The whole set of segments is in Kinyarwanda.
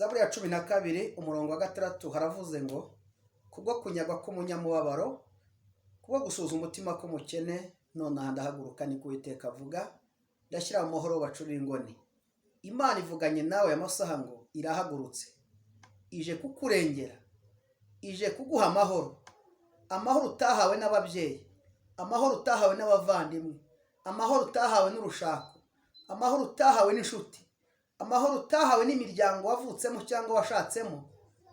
Zaburi ya 12 umurongo wa 6 haravuze ngo kubwo kunyagwa k'umunyamubabaro, kubwo gusuza umutima k'umukene, none aha ndahaguruka ni Uwiteka avuga, ndashyira mu mahoro bacurira ingoni. Imana ivuganye nawe amasaha ngo irahagurutse, ije kukurengera, ije kuguha amahoro, amahoro utahawe n'ababyeyi, amahoro utahawe n'abavandimwe, amahoro utahawe n'urushako, amahoro utahawe n'inshuti, amahoro utahawe n'imiryango wavutsemo cyangwa washatsemo.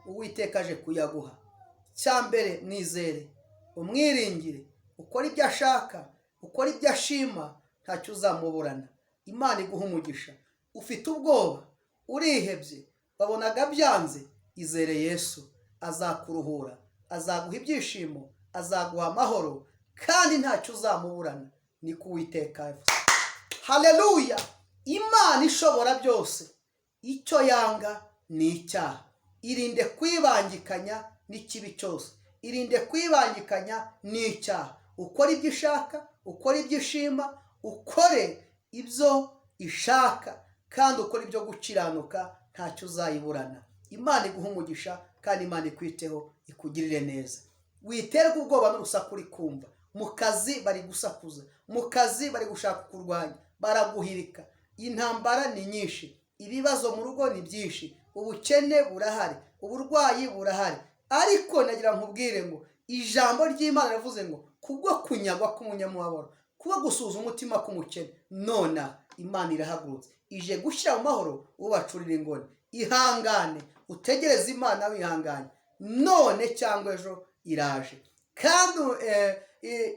Uwiteka aje kuyaguha. Cyambere mwizere, umwiringire, ukora ibyo ashaka, ukora ibyo ashima, ntacyo uzamuburana. Imana iguha umugisha. Ufite ubwoba, urihebye, babonaga byanze, izere Yesu, azakuruhura, azaguha ibyishimo, azaguha amahoro, kandi ntacyo uzamuburana. Ni Uwiteka. Haleluya! Imana ishobora byose, icyo yanga ni icyaha. Irinde kwibangikanya n'ikibi cyose, irinde kwibangikanya n'icyaha. Ukora ibyo ishaka, ukora ibyo ishima, ukore ibyo ishaka, kandi ukora ibyo gukiranuka, ntacyo uzayiburana. Imana iguha umugisha, kandi Imana ikwiteho, ikugirire neza. Witerwa ubwoba n'urusaku uri kumva. Mu kazi bari gusakuza, mu kazi bari gushaka kurwanya, baraguhirika. Intambara ni nyinshi, ibibazo mu rugo ni byinshi, ubukene burahari, uburwayi burahari. Ariko nagira nkubwire ngo ijambo ry'Imana rivuze ngo kubwo kunyagwa k'umunyamubabaro, kubwo gusuza umutima k'umukene, none Imana irahagurutse, ije gushyira mu mahoro ubacurira ingoni. Ihangane, utegereze Imana wihanganye, none cyangwa ejo iraje. Kandi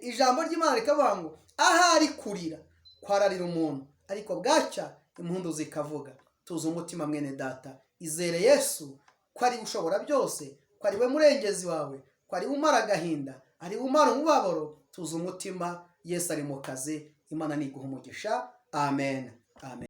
ijambo ry'Imana rikavuga ngo ahari kurira kwararira umuntu, ariko bwacya impundu zikavuga. Tuza umutima mwene data, izere Yesu ko ari ushobora byose, ko ari we murengezi wawe, ko ari umara agahinda, ari umara umubabaro. Tuza umutima, Yesu ari mu kazi. Imana niguha umugisha. Amen. Amen.